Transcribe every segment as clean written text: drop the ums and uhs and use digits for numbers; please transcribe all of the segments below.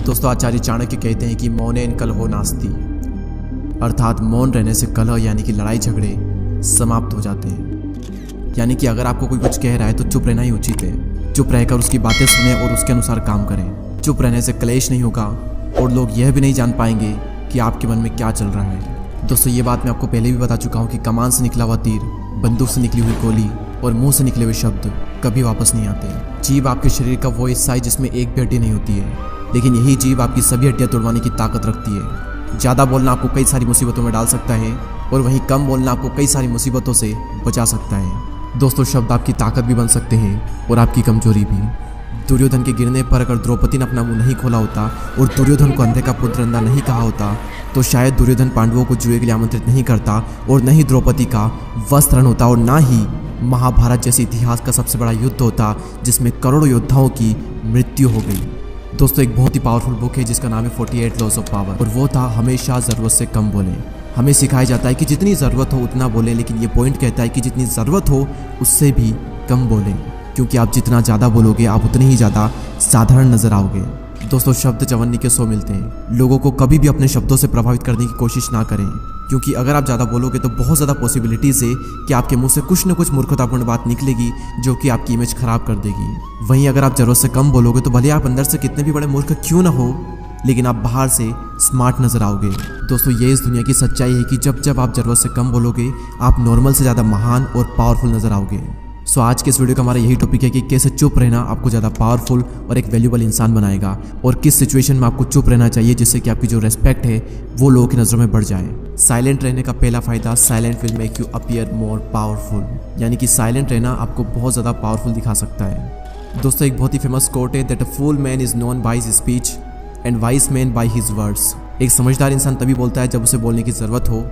दोस्तों, आचार्य चाणक्य कहते हैं कि मौनेन कलहो नास्ति, अर्थात मौन रहने से कलह यानी कि लड़ाई झगड़े समाप्त हो जाते हैं। यानी कि अगर आपको कोई कुछ कह रहा है तो चुप रहना ही उचित है। चुप रहकर उसकी बातें सुने और उसके अनुसार काम करें। चुप रहने से क्लेश नहीं होगा और लोग यह भी नहीं जान पाएंगे कि आपके मन में क्या चल रहा है। दोस्तों, ये बात मैं आपको पहले भी बता चुका हूँ कि कमान से निकला हुआ तीर, बंदूक से निकली हुई गोली और मुंह से निकले हुए शब्द कभी वापस नहीं आते। जीभ आपके शरीर का वो हिस्सा है जिसमें एक भी हड्डी नहीं होती है, लेकिन यही जीभ आपकी सभी हड्डियां तोड़वाने की ताकत रखती है। ज़्यादा बोलना आपको कई सारी मुसीबतों में डाल सकता है और वहीं कम बोलना आपको कई सारी मुसीबतों से बचा सकता है। दोस्तों, शब्द आपकी ताकत भी बन सकते हैं और आपकी कमजोरी भी। दुर्योधन के गिरने पर अगर द्रौपदी ने अपना मुंह नहीं खोला होता और दुर्योधन को अंधे का पुत्र अंधा नहीं कहा होता तो शायद दुर्योधन पांडवों को जुए के लिए आमंत्रित नहीं करता और न ही द्रौपदी का वस्त्रण होता और ना ही महाभारत जैसे इतिहास का सबसे बड़ा युद्ध होता जिसमें करोड़ों योद्धाओं की मृत्यु हो गई। दोस्तों, एक बहुत ही पावरफुल बुक है जिसका नाम है 48 लॉज ऑफ पावर, और वो था हमेशा ज़रूरत से कम बोलें। हमें सिखाया जाता है कि जितनी ज़रूरत हो उतना बोलें, लेकिन ये पॉइंट कहता है कि जितनी ज़रूरत हो उससे भी कम बोलें, क्योंकि आप जितना ज़्यादा बोलोगे आप उतने ही ज़्यादा साधारण नजर आओगे। दोस्तों, शब्द चवन्नी के 100 मिलते हैं। लोगों को कभी भी अपने शब्दों से प्रभावित करने की कोशिश ना करें, क्योंकि अगर आप ज़्यादा बोलोगे तो बहुत ज़्यादा पॉसिबिलिटीज़ है कि आपके मुंह से कुछ न कुछ मूर्खतापूर्ण बात निकलेगी जो कि आपकी इमेज खराब कर देगी। वहीं अगर आप ज़रूरत से कम बोलोगे तो भले आप अंदर से कितने भी बड़े मूर्ख क्यों ना हो, लेकिन आप बाहर से स्मार्ट नजर आओगे। दोस्तों, ये इस दुनिया की सच्चाई है कि जब जब आप ज़रूरत से कम बोलोगे आप नॉर्मल से ज़्यादा महान और पावरफुल नजर आओगे। सो आज के इस वीडियो का हमारा यही टॉपिक है कि कैसे चुप रहना आपको ज़्यादा पावरफुल और एक वैल्यूबल इंसान बनाएगा, और किस सिचुएशन में आपको चुप रहना चाहिए जिससे कि आपकी जो रेस्पेक्ट है वो लोगों की नज़रों में बढ़ जाए। साइलेंट रहने का पहला फ़ायदा, silent will make you appear more powerful, यानी कि साइलेंट रहना आपको बहुत ज़्यादा पावरफुल दिखा सकता है। दोस्तों, एक बहुत ही फेमस कोट है that a fool man is known by his speech and wise man by his words. एक समझदार इंसान तभी बोलता है जब उसे बोलने की ज़रूरत हो,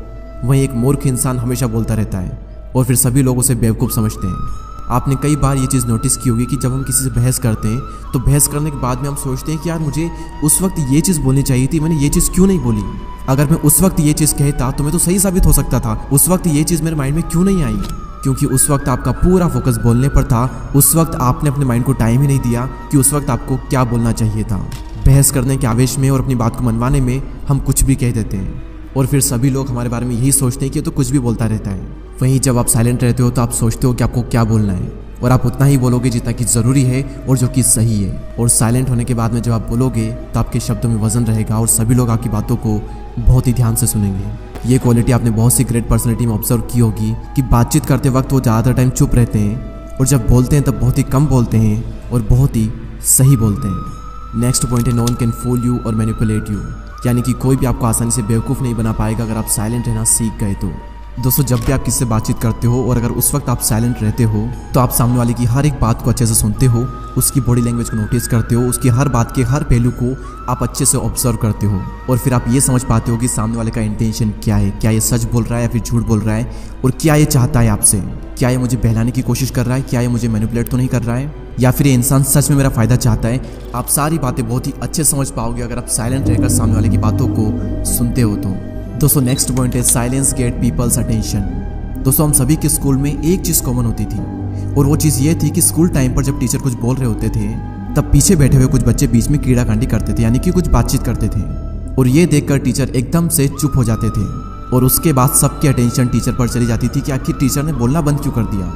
वहीं एक मूर्ख इंसान हमेशा बोलता रहता है और फिर सभी लोग उसे बेवकूफ़ समझते हैं। आपने कई बार ये चीज़ नोटिस की होगी कि जब हम किसी से बहस करते हैं तो बहस करने के बाद में हम सोचते हैं कि यार मुझे उस वक्त ये चीज़ बोलनी चाहिए थी, मैंने ये चीज़ क्यों नहीं बोली। अगर मैं उस वक्त ये चीज़ कहता तो मैं तो सही साबित हो सकता था। उस वक्त ये चीज़ मेरे माइंड में क्यों नहीं आई, क्योंकि उस वक्त आपका पूरा फोकस बोलने पर था। उस वक्त आपने अपने माइंड को टाइम ही नहीं दिया कि उस वक्त आपको क्या बोलना चाहिए था। बहस करने के आवेश में और अपनी बात को मनवाने में हम कुछ भी कह देते हैं और फिर सभी लोग हमारे बारे में यही सोचते हैं कि ये तो कुछ भी बोलता रहता है। वहीं जब आप साइलेंट रहते हो तो आप सोचते हो कि आपको क्या बोलना है और आप उतना ही बोलोगे जितना कि ज़रूरी है और जो कि सही है। और साइलेंट होने के बाद में जब आप बोलोगे तो आपके शब्दों में वजन रहेगा और सभी लोग आपकी बातों को बहुत ही ध्यान से सुनेंगे। ये क्वालिटी आपने बहुत सी ग्रेट पर्सनैलिटी में ऑब्जर्व की होगी कि बातचीत करते वक्त वो ज़्यादातर टाइम चुप रहते हैं और जब बोलते हैं तब बहुत ही कम बोलते हैं और बहुत ही सही बोलते हैं। नेक्स्ट पॉइंट है no one can fool you और मैनिपुलेट यू, यानी कि कोई भी आपको आसानी से बेवकूफ़ नहीं बना पाएगा अगर आप साइलेंट रहना सीख गए तो। दोस्तों, जब भी आप किसी से बातचीत करते हो और अगर उस वक्त आप साइलेंट रहते हो तो आप सामने वाले की हर एक बात को अच्छे से सुनते हो, उसकी बॉडी लैंग्वेज को नोटिस करते हो, उसकी हर बात के हर पहलू को आप अच्छे से ऑब्जर्व करते हो और फिर आप ये समझ पाते हो कि सामने वाले का इंटेंशन क्या है। क्या ये सच बोल रहा है या फिर झूठ बोल रहा है, और क्या ये चाहता है आपसे। क्या ये मुझे बहलाने की कोशिश कर रहा है, क्या ये मुझे मैनिपुलेट तो नहीं कर रहा है, या फिर ये इंसान सच में मेरा फ़ायदा चाहता है। आप सारी बातें बहुत ही अच्छे समझ पाओगे अगर आप साइलेंट रहकर सामने वाले की बातों को सुनते हो तो। दोस्तों, नेक्स्ट पॉइंट है साइलेंस गेट पीपल्स अटेंशन। दोस्तों, हम सभी के स्कूल में एक चीज़ कॉमन होती थी और वो चीज़ ये थी कि स्कूल टाइम पर जब टीचर कुछ बोल रहे होते थे तब पीछे बैठे हुए कुछ बच्चे बीच में कीड़ाकांडी करते थे, यानी कि कुछ बातचीत करते थे, और ये देखकर टीचर एकदम से चुप हो जाते थे और उसके बाद सबकी अटेंशन टीचर पर चली जाती थी कि आखिर टीचर ने बोलना बंद क्यों कर दिया।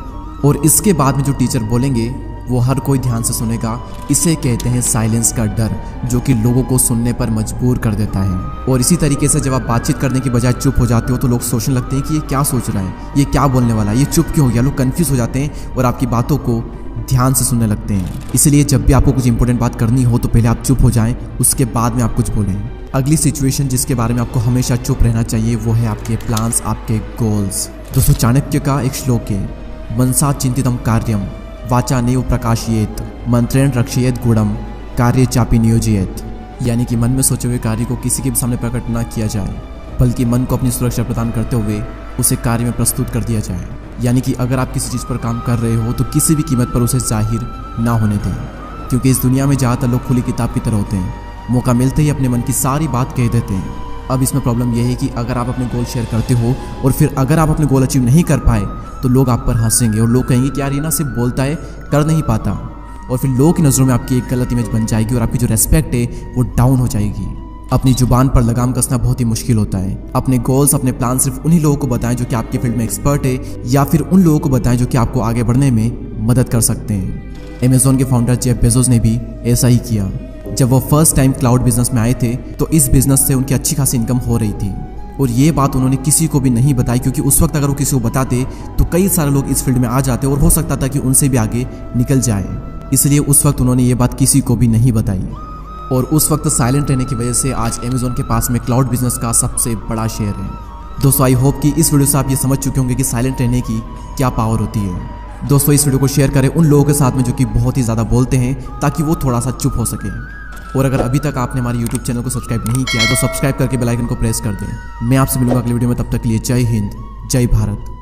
और इसके बाद में जो टीचर बोलेंगे वो हर कोई ध्यान से सुनेगा। इसे कहते हैं साइलेंस का डर, जो कि लोगों को सुनने पर मजबूर कर देता है। और इसी तरीके से जब आप बातचीत करने की बजाय चुप हो जाते हो तो लोग सोचने लगते हैं कि ये क्या सोच रहा है, ये क्या बोलने वाला है, ये चुप क्यों हो गया। लोग कन्फ्यूज हो जाते हैं और आपकी बातों को ध्यान से सुनने लगते हैं। इसलिए जब भी आपको कुछ इंपॉर्टेंट बात करनी हो तो पहले आप चुप हो जाएं, उसके बाद में आप कुछ बोलें। अगली सिचुएशन जिसके बारे में आपको हमेशा चुप रहना चाहिए वो है आपके प्लान्स, आपके गोल्स। दोस्तों, चाणक्य का एक श्लोक है, मनसा चिंतितम कार्यम वाचा नेव प्रकाशयेत मंत्रेण रक्षयेत गुणम कार्य चापी नियोजयेत, यानी कि मन में सोचे हुए कार्य को किसी के भी सामने प्रकट ना किया जाए बल्कि मन को अपनी सुरक्षा प्रदान करते हुए उसे कार्य में प्रस्तुत कर दिया जाए। यानी कि अगर आप किसी चीज़ पर काम कर रहे हो तो किसी भी कीमत पर उसे जाहिर ना होने दें, क्योंकि इस दुनिया में ज़्यादातर लोग खुली किताब की तरह होते हैं, मौका मिलते ही अपने मन की सारी बात कह देते हैं। अब इसमें प्रॉब्लम यह है कि अगर आप अपने गोल शेयर करते हो और फिर अगर आप अपने गोल अचीव नहीं कर पाए तो लोग आप पर हंसेंगे और लोग कहेंगे कि यार ये ना सिर्फ बोलता है, कर नहीं पाता। और फिर लोगों की नज़रों में आपकी एक गलत इमेज बन जाएगी और आपकी जो रेस्पेक्ट है वो डाउन हो जाएगी। अपनी जुबान पर लगाम कसना बहुत ही मुश्किल होता है। अपने गोल्स, अपने प्लान सिर्फ उन्हीं लोगों को बताएं जो कि आपकी फील्ड में एक्सपर्ट है, या फिर उन लोगों को बताएं जो कि आपको आगे बढ़ने में मदद कर सकते हैं। अमेज़ॉन के फाउंडर जेफ बेजोस ने भी ऐसा ही किया। जब वो फर्स्ट टाइम क्लाउड बिजनेस में आए थे तो इस बिजनेस से उनकी अच्छी खासी इनकम हो रही थी, और ये बात उन्होंने किसी को भी नहीं बताई, क्योंकि उस वक्त अगर वो किसी को बताते तो कई सारे लोग इस फील्ड में आ जाते और हो सकता था कि उनसे भी आगे निकल जाए। इसलिए उस वक्त उन्होंने ये बात किसी को भी नहीं बताई, और उस वक्त साइलेंट रहने की वजह से आज अमेज़ॉन के पास में क्लाउड बिजनेस का सबसे बड़ा शेयर है। दोस्तों, आई होप कि इस वीडियो से आप ये समझ चुके होंगे कि साइलेंट रहने की क्या पावर होती है। दोस्तों, इस वीडियो को शेयर करें उन लोगों के साथ में जो कि बहुत ही ज़्यादा बोलते हैं, ताकि वो थोड़ा सा चुप हो सके। और अगर अभी तक आपने हमारे YouTube चैनल को सब्सक्राइब नहीं किया है तो सब्सक्राइब करके बेल आइकन को प्रेस कर दें। मैं आपसे मिलूंगा अगली वीडियो में, तब तक के लिए जय हिंद, जय भारत।